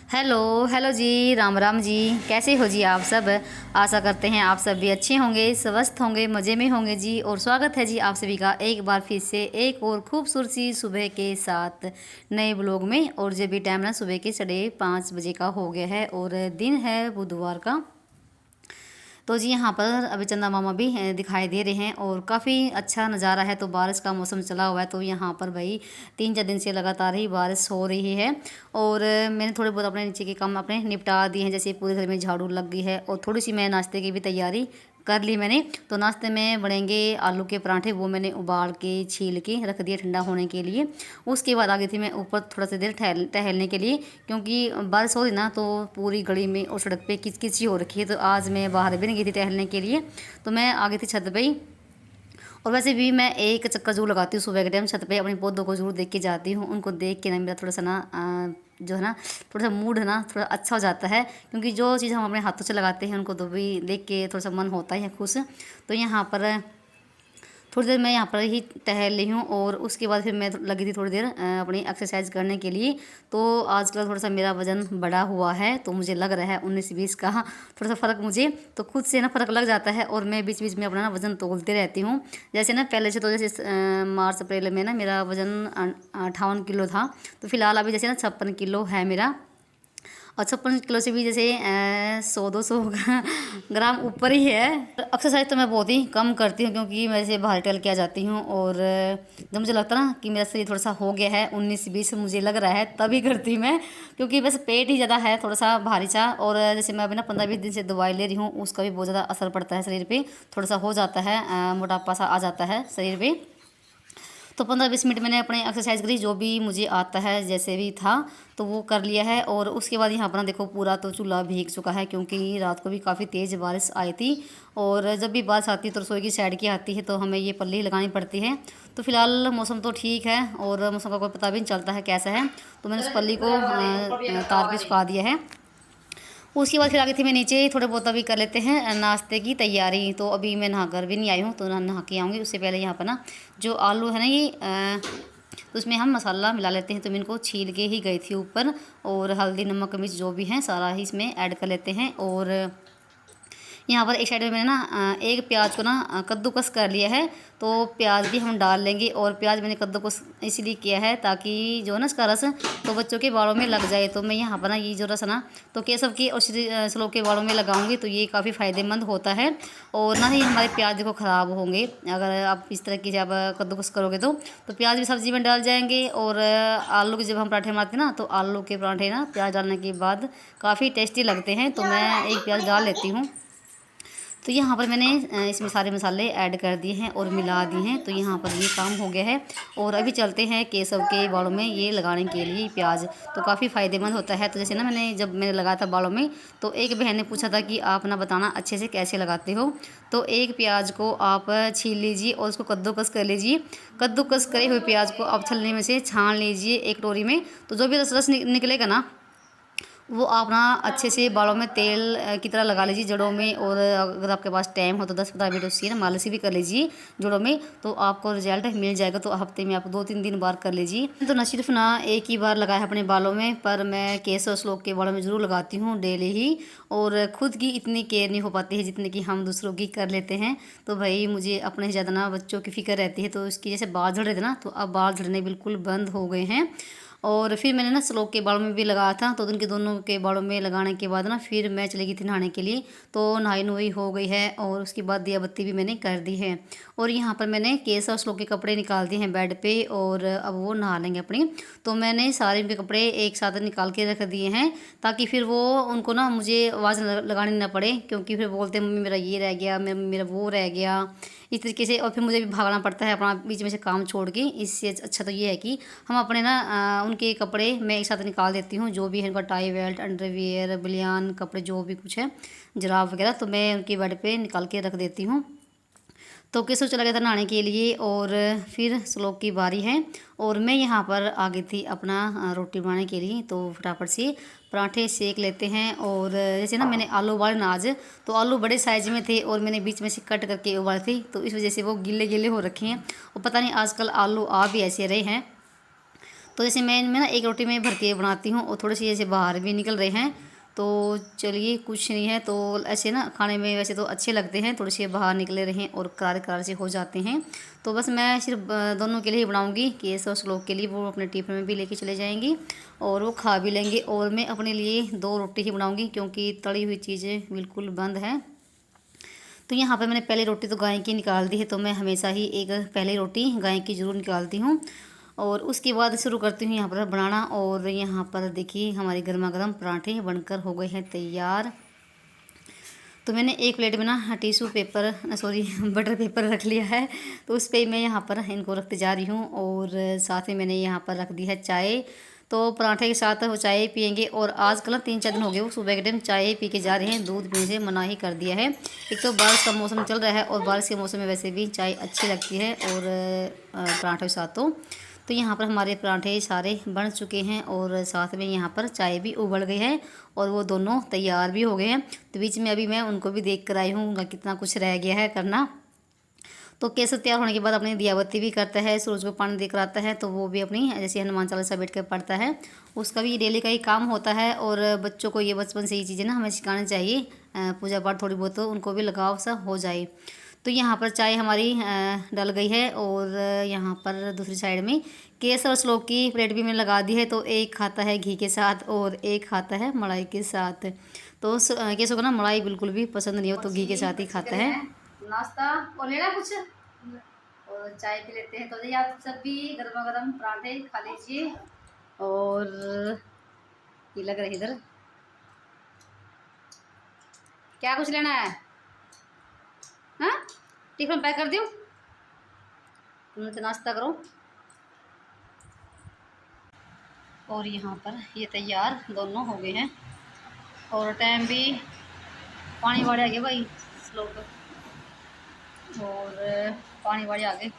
Hello hello जी, राम राम जी। कैसे हो जी आप सब? आशा करते हैं आप सब भी अच्छे होंगे, स्वस्थ होंगे, मज़े में होंगे जी। और स्वागत है जी आप सभी का एक बार फिर से एक और खूबसूरत सी सुबह के साथ नए ब्लॉग में। और जब भी टाइम ना सुबह के 5:30 बजे का हो गया है और दिन है बुधवार का। तो जी यहाँ पर अभी चंदा मामा भी दिखाई दे रहे हैं और काफ़ी अच्छा नज़ारा है। तो बारिश का मौसम चला हुआ है, तो यहाँ पर भाई 3-4 दिन से लगातार ही बारिश हो रही है। और मैंने थोड़े बहुत अपने नीचे के काम अपने निपटा दिए हैं, जैसे पूरे घर में झाड़ू लग गई है और थोड़ी सी मैं नाश्ते की भी तैयारी कर ली मैंने। तो नाश्ते में बनेंगे आलू के पराठे, वो मैंने उबाल के छील के रख दिया ठंडा होने के लिए। उसके बाद आ गई थी मैं ऊपर थोड़ा सा देर टहलने के लिए, क्योंकि बारिश हो रही ना तो पूरी गली में और सड़क पे किचकिची हो रखी है। तो आज मैं बाहर भी नहीं गई थी टहलने के लिए, तो मैं आ गई थी छत पे ही। और वैसे भी मैं एक चक्कर जरूर लगाती हूँ सुबह के टाइम छत पे, अपने पौधों को जरूर देख के जाती हूँ। उनको देख के ना मेरा थोड़ा सा ना जो है ना थोड़ा सा मूड है ना थोड़ा अच्छा हो जाता है, क्योंकि जो चीज़ हम अपने हाथों से लगाते हैं उनको तो भी देख के थोड़ा सा मन होता ही है खुश। तो यहाँ पर थोड़ी देर मैं यहाँ पर ही टहल रही हूँ और उसके बाद फिर मैं लगी थी थोड़ी देर अपनी एक्सरसाइज करने के लिए। तो आजकल थोड़ा सा मेरा वज़न बढ़ा हुआ है, तो मुझे लग रहा है 19-20 का थोड़ा सा फ़र्क मुझे तो खुद से ना फ़र्क लग जाता है। और मैं बीच बीच में अपना ना वज़न तोलते रहती हूँ। जैसे ना पहले से तो जैसे मार्च अप्रैल में ना मेरा वज़न 58 किलो था, तो फिलहाल अभी जैसे ना 56 किलो है मेरा। और 56 किलो से भी जैसे 100-200 ग्राम ऊपर ही है। एक्सरसाइज तो मैं बहुत ही कम करती हूँ, क्योंकि मैं जैसे बाहर टहल के आ जाती हूँ। और जब मुझे लगता है ना कि मेरा शरीर थोड़ा सा हो गया है 19-20 मुझे लग रहा है, तभी करती मैं। क्योंकि बस पेट ही ज़्यादा है थोड़ा सा भारी सा। और जैसे मैं अभी ना 15-20 दिन से दवाई ले रही हूँ, उसका भी बहुत ज़्यादा असर पड़ता है शरीर पर। थोड़ा सा हो जाता है मोटापा सा आ जाता है शरीर पर। तो 15-20 मिनट मैंने अपने एक्सरसाइज करी, जो भी मुझे आता है जैसे भी था तो वो कर लिया है। और उसके बाद यहाँ पर ना देखो पूरा तो चूल्हा भीग चुका है, क्योंकि रात को भी काफ़ी तेज़ बारिश आई थी। और जब भी बारिश आती है तो रसोई की साइड की आती है, तो हमें ये पल्ली लगानी पड़ती है। तो फिलहाल मौसम तो ठीक है और मौसम का कोई पता भी नहीं चलता है कैसा है, तो मैंने उस पल्ली को तार पे सुखा दिया है। उसके बाद फिर आ गई थी मैं नीचे, थोड़े बहुत अभी कर लेते हैं नाश्ते की तैयारी। तो अभी मैं नहा कर भी नहीं आई हूँ, तो नहा के आऊँगी। उससे पहले यहाँ पर ना जो आलू है ना ये तो उसमें हम मसाला मिला लेते हैं। तो मैं इनको छील के ही गई थी ऊपर, और हल्दी नमक मिर्च जो भी है सारा ही इसमें ऐड कर लेते हैं। और यहाँ पर एक साइड में मैंने ना एक प्याज को ना कद्दूकस कर लिया है, तो प्याज भी हम डाल लेंगे। और प्याज मैंने कद्दूकस इसलिए किया है ताकि जो है ना इसका रस तो बच्चों के बालों में लग जाए। तो मैं यहाँ पर ना ये जो रस है ना तो केसव के और श्लोक के बालों में लगाऊंगी, तो ये काफ़ी फ़ायदेमंद होता है। और ना ही हमारे प्याज देखो ख़राब होंगे अगर आप इस तरह की जब कद्दूकस करोगे तो प्याज भी सब्ज़ी में डाल जाएंगे। और आलू के जब हम पराठे बनाते हैं ना, तो आलू के पराठे ना प्याज डालने के बाद काफ़ी टेस्टी लगते हैं। तो मैं एक प्याज डाल लेती हूँ। तो यहाँ पर मैंने इसमें सारे मसाले ऐड कर दिए हैं और मिला दिए हैं। तो यहाँ पर ये काम हो गया है। और अभी चलते हैं केसव के बालों में ये लगाने के लिए प्याज, तो काफ़ी फ़ायदेमंद होता है। तो जैसे ना मैंने लगाया था बालों में, तो एक बहन ने पूछा था कि आप ना बताना अच्छे से कैसे लगाते हो। तो एक प्याज को आप छील लीजिए और उसको कद्दूकस कर लीजिए। कद्दूकस करे हुए प्याज को आप छलनी में से छान लीजिए एक कटोरी में। तो जो भी रस रस निकलेगा ना वो आप ना अच्छे से बालों में तेल की तरह लगा लीजिए जड़ों में। और अगर आपके पास टाइम हो तो 10-15 मिनट उसकी ना मालिश भी कर लीजिए जड़ों में, तो आपको रिजल्ट मिल जाएगा। तो हफ्ते में आप 2-3 दिन बार कर लीजिए। तो ना सिर्फ ना एक ही बार लगाया है अपने बालों में, पर मैं केस और श्लोक के बालों में ज़रूर लगाती हूँ डेली ही। और ख़ुद की इतनी केयर नहीं हो पाती है जितनी कि हम दूसरों की कर लेते हैं। तो भाई मुझे अपने से ज़्यादा ना बच्चों की फ़िक्र रहती है। तो इसकी जैसे बाल झड़ रहे थे ना, तो अब बाल झड़ने बिल्कुल बंद हो गए हैं। और फिर मैंने ना श्लोक के बालों में भी लगाया था, तो उनके दोनों के बालों में लगाने के बाद ना फिर मैं चली गई थी नहाने के लिए। तो नहाई नुहाई हो गई है और उसके बाद दिया बत्ती भी मैंने कर दी है। और यहाँ पर मैंने केस और श्लोक के कपड़े निकाल दिए हैं बेड पे, और अब वो नहा लेंगे अपनी। तो मैंने सारे उनके कपड़े एक साथ निकाल के रख दिए हैं, ताकि फिर वो उनको ना मुझे आवाज़ लगानी ना पड़े, क्योंकि फिर बोलते हैं मम्मी मेरा ये रह गया, मेरा वो रह गया, इस तरीके से। और फिर मुझे भी भागना पड़ता है अपना बीच में से काम छोड़ के। इससे अच्छा तो ये है कि हम अपने ना उनके कपड़े मैं एक साथ निकाल देती हूँ, जो भी है उनका टाई बेल्ट अंडरवियर बनियान कपड़े जो भी कुछ है जुराब वगैरह, तो मैं उनके बेड पे निकाल के रख देती हूँ। तो केशव चला गया था नहाने के लिए और फिर श्लोक की बारी है। और मैं यहाँ पर आ गई थी अपना रोटी बनाने के लिए। तो फटाफट से पराठे सेक लेते हैं। और जैसे ना मैंने आलू उबाले ना आज, तो आलू बड़े साइज में थे और मैंने बीच में से कट करके उबाले थे, तो इस वजह से वो गिले गिले हो रखे हैं। और पता नहीं आजकल आलू आ भी ऐसे रहे हैं। तो जैसे मैं ना एक रोटी में भर के बनाती हूँ और थोड़ी सी जैसे बाहर भी निकल रहे हैं, तो चलिए कुछ नहीं है। तो ऐसे ना खाने में वैसे तो अच्छे लगते हैं, थोड़े से बाहर निकले रहें और करारे करारे से हो जाते हैं। तो बस मैं सिर्फ दोनों के लिए ही बनाऊंगी कि ये 100 लोग के लिए वो अपने टिफिन में भी लेके चले जाएंगी और वो खा भी लेंगे। और मैं अपने लिए 2 रोटी ही बनाऊँगी क्योंकि तली हुई चीज़ें बिल्कुल बंद हैं। तो यहाँ पर मैंने पहले रोटी तो गाय की निकाल दी है, तो मैं हमेशा ही एक पहले रोटी गाय की ज़रूर निकालती हूँ और उसके बाद शुरू करती हूँ यहाँ पर बनाना। और यहाँ पर देखिए हमारे गर्मा गर्म पराठे बनकर हो गए हैं तैयार। तो मैंने एक प्लेट में ना tissue paper sorry butter paper रख लिया है, तो उस पर मैं यहाँ पर इनको रखते जा रही हूँ। और साथ में मैंने यहाँ पर रख दी है चाय। तो पराठे के साथ वो चाय पियेंगे। और आजकल ना 3-4 दिन हो गए वो सुबह के टाइम चाय पी के जा रहे हैं, दूध पीने से मना ही कर दिया है। एक तो बारिश का मौसम चल रहा है और बारिश के मौसम में वैसे भी चाय अच्छी लगती है और पराठे के साथ। तो यहाँ पर हमारे पराठे सारे बन चुके हैं और साथ में यहाँ पर चाय भी उबल गई है और वो दोनों तैयार भी हो गए हैं। तो बीच में अभी मैं उनको भी देख कर आई हूँ, उनका कितना कुछ रह गया है करना। तो केसर तैयार होने के बाद अपनी दियाबत्ती भी करता है, सूरज को पानी देकर आता है, तो वो भी अपनी जैसे हनुमान चालीसा बैठ कर पढ़ता है, उसका भी डेली का ही काम होता है। और बच्चों को ये बचपन से ये चीज़ें ना हमें सिखानी चाहिए, पूजा पाठ थोड़ी बहुत तो उनको भी लगाव सा हो जाए। तो यहाँ पर चाय हमारी डल गई है और यहाँ पर दूसरी साइड में केसर और श्लोक की प्लेट भी मैंने लगा दी है। तो एक खाता है घी के साथ और एक खाता है मलाई के साथ। तो केसर को ना मलाई बिल्कुल भी पसंद नहीं हो, तो घी के साथ ही खाता है। नाश्ता और लेना कुछ और चाय पी लेते हैं। तो जी आप सब भी गर्मा गर्म पराठे खा लीजिए। और ये लग रहा है इधर क्या कुछ लेना है? हाँ, टिफिन पैक कर दूँ? तुम तो नाश्ता करो। और यहाँ पर ये तैयार दोनों हो गए हैं और टाइम भी पानी वाड़े आ गए भाई स्लोक और पानी वाड़े आ गए।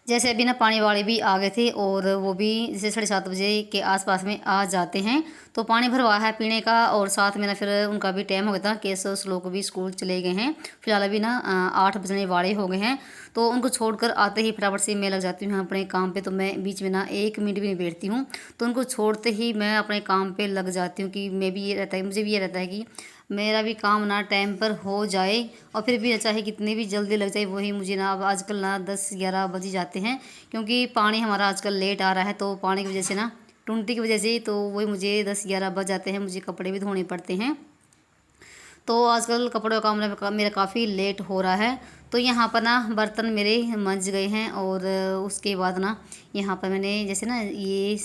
जैसे अभी ना पानी वाले भी आ गए थे और वो भी जैसे 7:30 बजे के आसपास में आ जाते हैं। तो पानी भरवा है पीने का और साथ में ना फिर उनका भी टाइम हो गया था, केसर श्लोक भी स्कूल चले गए हैं। फिलहाल अभी ना 8 बजने वाले हो गए हैं। तो उनको छोड़कर आते ही फटाफट से मैं लग जाती हूँ अपने काम पे। तो मैं बीच में ना 1 मिनट भी नहीं बैठती हूँ। तो उनको छोड़ते ही मैं अपने काम पे लग जाती हूँ कि मैं भी ये रहता है, मुझे भी ये रहता है कि मेरा भी काम ना टाइम पर हो जाए। और फिर भी चाहे कितनी भी जल्दी लग जाए वही मुझे ना अब आजकल ना 10-11 बज ही जाते हैं, क्योंकि पानी हमारा आजकल लेट आ रहा है। तो पानी की वजह से ना टूंटी की वजह से तो वही मुझे 10-11 बज जाते हैं, मुझे कपड़े भी धोने पड़ते हैं। तो आजकल कपड़ों का काम मेरा काफ़ी लेट हो रहा है। तो यहाँ पर ना बर्तन मेरे मंज गए हैं और उसके बाद ना यहाँ पर मैंने जैसे ना ये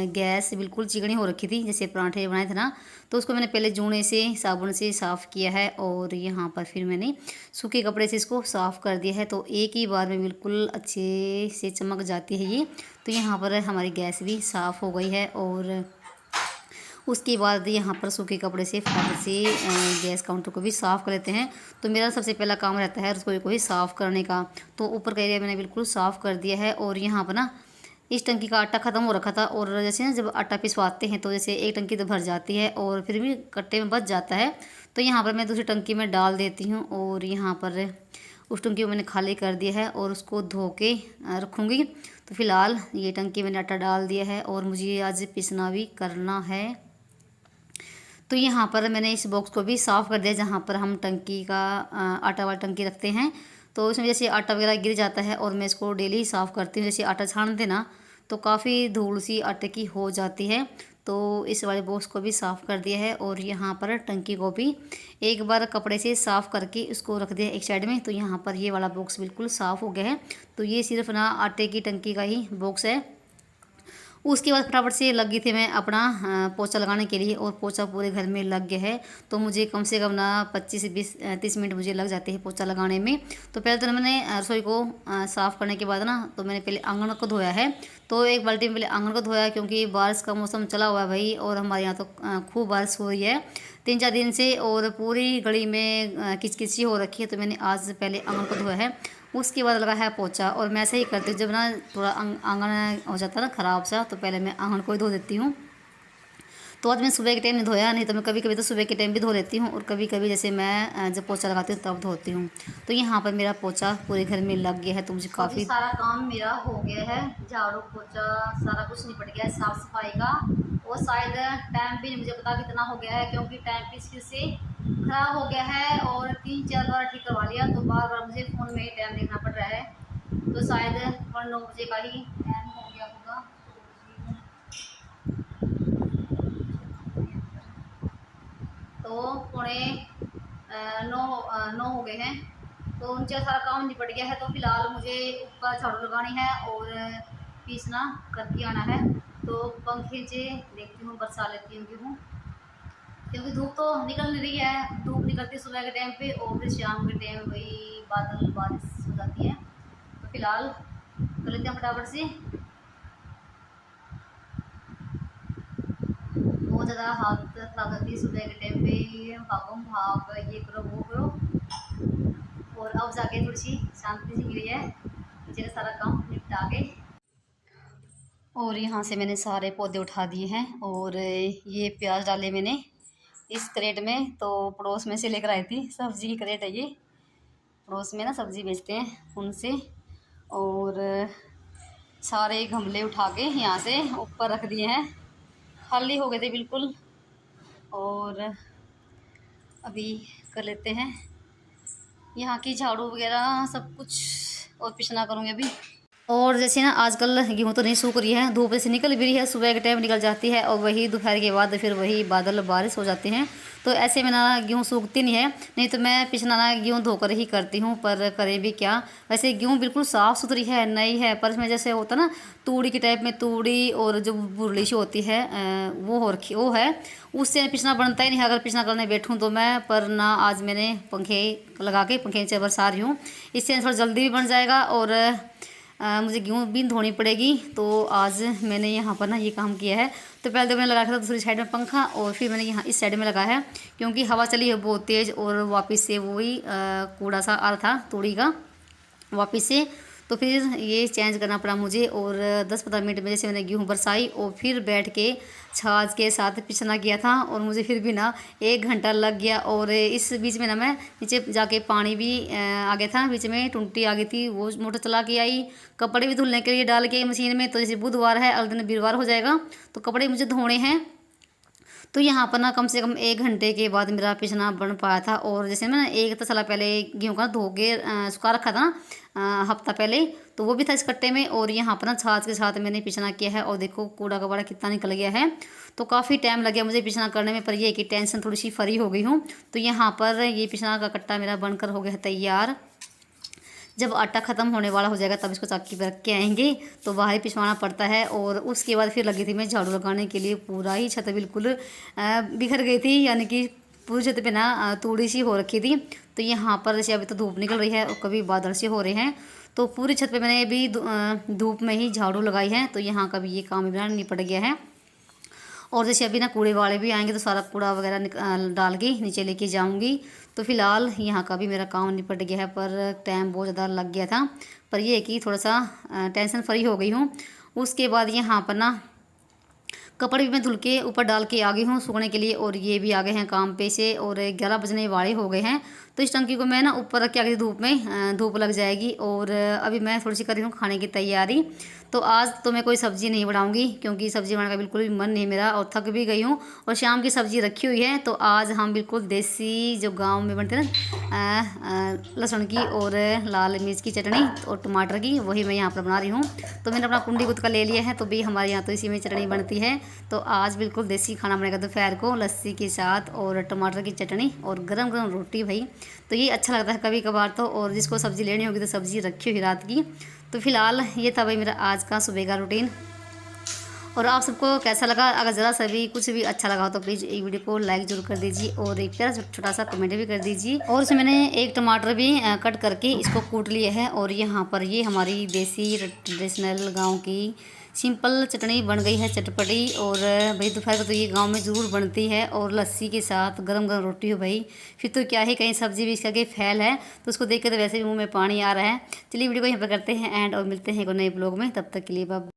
गैस बिल्कुल चिकनी हो रखी थी, जैसे पराठे बनाए थे ना, तो उसको मैंने पहले जूने से साबुन से साफ़ किया है और यहाँ पर फिर मैंने सूखे कपड़े से इसको साफ़ कर दिया है। तो एक ही बार में बिल्कुल अच्छे से चमक जाती है ये। तो यहाँ पर हमारी गैस भी साफ़ हो गई है और उसके बाद यहाँ पर सूखे कपड़े से फटाफट से गैस काउंटर को भी साफ़ कर लेते हैं। तो मेरा सबसे पहला काम रहता है रसोई को ही साफ़ करने का। तो ऊपर का एरिया मैंने बिल्कुल साफ़ कर दिया है। और यहाँ पर ना इस टंकी का आटा ख़त्म हो रखा था और जैसे ना जब आटा पिसवाते हैं तो जैसे एक टंकी तो भर जाती है और फिर भी कट्टे में बच जाता है। तो यहाँ पर मैं दूसरी टंकी में डाल देती हूँ और यहाँ पर उस टंकी को मैंने खाली कर दिया है और उसको धो के रखूँगी। तो फ़िलहाल ये टंकी मैंने आटा डाल दिया है और मुझे आज पिसना भी करना है। तो यहाँ पर मैंने इस बॉक्स को भी साफ़ कर दिया जहाँ पर हम टंकी का आटा वाला टंकी रखते हैं। तो इसमें जैसे आटा वगैरह गिर जाता है और मैं इसको डेली साफ़ करती हूँ। जैसे आटा छानते ना तो काफ़ी धूल सी आटे की हो जाती है। तो इस वाले बॉक्स को भी साफ़ कर दिया है और यहाँ पर टंकी को भी एक बार कपड़े से साफ़ करके इसको रख दिया एक साइड में। तो यहाँ पर ये वाला बॉक्स बिल्कुल साफ़ हो गया है। तो ये सिर्फ ना आटे की टंकी का ही बॉक्स है। उसके बाद फटाफट से लग गई थी मैं अपना पोछा लगाने के लिए और पोछा पूरे घर में लग गया है। तो मुझे कम से कम ना 25 से 20-30 मिनट मुझे लग जाते हैं पोछा लगाने में। तो पहले तो मैंने रसोई को साफ़ करने के बाद ना तो मैंने पहले आंगन को धोया है। तो एक बाल्टी में पहले आंगन को धोया क्योंकि बारिश का मौसम चला हुआ है भाई और हमारे यहाँ तो खूब बारिश हो रही है 3-4 दिन से और पूरी गली में किचकिची हो रखी है। तो मैंने आज पहले आंगन को धोया है, उसके बाद लगा है पोछा। और मैं ऐसे ही करती हूँ, जब ना थोड़ा आंगन हो जाता है ना ख़राब सा तो पहले मैं आंगन को ही धो देती हूँ। तो आज मैं सुबह के टाइम नहीं धोया, नहीं तो मैं कभी कभी तो सुबह के टाइम भी धो लेती हूँ और कभी कभी जैसे मैं जब पोछा लगाती हूँ तब धोती हूँ। तो यहाँ पर मेरा पोछा पूरे घर में लग गया है, तो मुझे काफ़ी सारा काम मेरा हो गया है। झाड़ू पोछा सारा कुछ निपट गया है साफ़ सफाई का। और शायद टाइम भी नहीं मुझे पता कितना हो गया है, क्योंकि टाइम पीस फिर से ख़राब हो गया है और 3-4 बार ठीक करवा लिया, तो बार बार मुझे फ़ोन में ही टाइम देखना पड़ रहा है। तो शायद 9 बजे का ही टाइम हो गया होगा। तो 9:45 हो गए हैं, तो उनसे सारा काम निपट गया है। तो फिलहाल मुझे ऊपर झाड़ू लगानी है और पीसना करके आना है। तो पंखे से देखती हूँ, बरसा लेती हूँ गेहूँ, क्योंकि धूप तो निकल नहीं रही है। धूप निकलती सुबह के टाइम पे और फिर शाम के टाइम वही बादल बारिश हो जाती है। तो फिलहाल कर लेते हैं फटाफट से। बहुत ज़्यादा हाथ खराब जाती है सुबह के टाइम पे, भागो भाग, ये करो वो करो। और अब जाके थोड़ी सी शांति सी मिली है, मुझे सारा काम निपटा के। और यहाँ से मैंने सारे पौधे उठा दिए हैं और ये प्याज डाले मैंने इस क्रेट में। तो पड़ोस में से लेकर आई थी, सब्ज़ी की क्रेट है ये, पड़ोस में ना सब्ज़ी बेचते हैं उनसे। और सारे गमले उठा के यहाँ से ऊपर रख दिए हैं, खाली हो गए थे बिल्कुल। और अभी कर लेते हैं यहाँ की झाड़ू वगैरह सब कुछ और पिछना करूँगी अभी। और जैसे ना आजकल गेहूँ तो नहीं सूख रही है, धूप से निकल भी रही है, सुबह के टाइम निकल जाती है और वही दोपहर के बाद फिर वही बादल बारिश हो जाते हैं। तो ऐसे में ना गेहूँ सूखती नहीं है, नहीं तो मैं पिछना ना गेहूँ धोकर ही करती हूँ, पर करें भी क्या। वैसे गेहूँ बिल्कुल साफ़ सुथरी है, नई है, पर इसमें जैसे होता ना तूड़ी के टाइप में, तूड़ी और जो बुरली सी होती है वो है, उससे पिछना बनता ही नहीं है अगर पिछना करने बैठूँ तो मैं। पर ना आज मैंने पंखे लगा के पंखे नीचे बरसा रही हूँ, इससे थोड़ा जल्दी भी बन जाएगा और मुझे गेहूँ भी धोनी पड़ेगी। तो आज मैंने यहाँ पर ना ये काम किया है। तो पहले तो मैंने लगाया था दूसरी साइड में पंखा और फिर मैंने यहाँ इस साइड में लगाया है, क्योंकि हवा चली है बहुत तेज़ और वापस से वही कूड़ा सा आ रहा था तूड़ी का वापस से। तो फिर ये चेंज करना पड़ा मुझे और 10-15 मिनट में जैसे मैंने गेहूँ बरसाई और फिर बैठ के छाछ के साथ पिसना किया था और मुझे फिर भी ना 1 घंटा लग गया। और इस बीच में ना मैं नीचे जाके पानी भी आ गया था, बीच में टुंटी आ गई थी, वो मोटर चला के आई। कपड़े भी धुलने के लिए डाल के मशीन में, तो जैसे बुधवार है अगले दिन वीरवार हो जाएगा, तो कपड़े मुझे धोने हैं। तो यहाँ पर ना कम से कम 1 घंटे के बाद मेरा पिसना बन पाया था। और जैसे मैं ना एक तसला पहले गेहूँ का धो के सुखा रखा था ना हफ्ता पहले, तो वो भी था इस कट्टे में। और यहाँ पर ना छाछ के साथ मैंने पिसना किया है और देखो कूड़ा कबाड़ा कितना निकल गया है। तो काफ़ी टाइम लग गया मुझे पिसना करने में, पर ये कि टेंशन थोड़ी सी फ्री हो गई हूँ। तो यहाँ पर ये पिसना का कट्टा मेरा बनकर हो गया है तैयार। जब आटा ख़त्म होने वाला हो जाएगा तब इसको चक्की पर रख के आएंगे, तो बाहर पिसवाना पड़ता है। और उसके बाद फिर लगी थी मैं झाड़ू लगाने के लिए, पूरा ही छत बिल्कुल बिखर गई थी, यानी कि पूरी छत पे ना तूड़ी सी हो रखी थी। तो यहाँ पर जैसे अभी तो धूप निकल रही है और कभी बादल से हो रहे हैं, तो पूरी छत पे मैंने अभी धूप में ही झाड़ू लगाई है। तो यहाँ का भी ये काम मेरा निपट गया है। और जैसे अभी ना कूड़े वाले भी आएंगे तो सारा कूड़ा वगैरह डाल के नीचे लेके जाऊंगी। तो फिलहाल यहाँ का भी मेरा काम निपट गया है, पर टाइम बहुत ज़्यादा लग गया था। पर यह है कि थोड़ा सा टेंशन फ्री हो गई हूँ। उसके बाद यहाँ पर ना कपड़े भी मैं धुल के ऊपर डाल के आ गई हूँ सूखने के लिए, और ये भी आ गए हैं काम पे से और 11 बजने वाले हो गए हैं। तो इस टंकी को मैं ना ऊपर रख के आ गई धूप में, धूप लग जाएगी। और अभी मैं थोड़ी सी कर रही हूँ खाने की तैयारी। तो आज तो मैं कोई सब्ज़ी नहीं बनाऊंगी, क्योंकि सब्ज़ी बनाने का बिल्कुल भी मन नहीं मेरा और थक भी गई हूँ। और शाम की सब्ज़ी रखी हुई है, तो आज हम बिल्कुल देसी जो गाँव में बनते हैं ना लहसुन की और लाल मिर्च की चटनी और टमाटर की, वही मैं यहाँ पर बना रही हूँ। तो मैंने अपना कुंडी गुद का ले लिया है, तो भी हमारे यहाँ तो इसी में चटनी बनती है। तो आज बिल्कुल देसी खाना बनेगा दोपहर को, लस्सी के साथ और टमाटर की चटनी और गरम गरम रोटी भाई। तो ये अच्छा लगता है कभी कभार तो। और जिसको सब्ज़ी लेनी होगी तो सब्ज़ी रखी हुई रात की। तो फिलहाल ये था भाई मेरा आज का सुबह का रूटीन। और आप सबको कैसा लगा? अगर ज़रा सा भी कुछ भी अच्छा लगा हो तो प्लीज़ एक वीडियो को लाइक जरूर कर दीजिए और एक प्यारा छोटा सा कमेंट भी कर दीजिए। और उसमें मैंने एक टमाटर भी कट करके इसको कूट लिया है। और यहाँ पर ये हमारी देसी ट्रेडिशनल गाँव की सिंपल चटनी बन गई है, चटपटी। और भाई दोपहर को तो ये गांव में ज़रूर बनती है, और लस्सी के साथ गरम गरम रोटी हो भाई, फिर तो क्या ही कहीं सब्ज़ी भी इसका के फैल है। तो उसको देख के तो वैसे भी मुंह में पानी आ रहा है। चलिए वीडियो को यहाँ पर करते हैं एंड और मिलते हैं एक नए ब्लॉग में, तब तक के लिए बाय।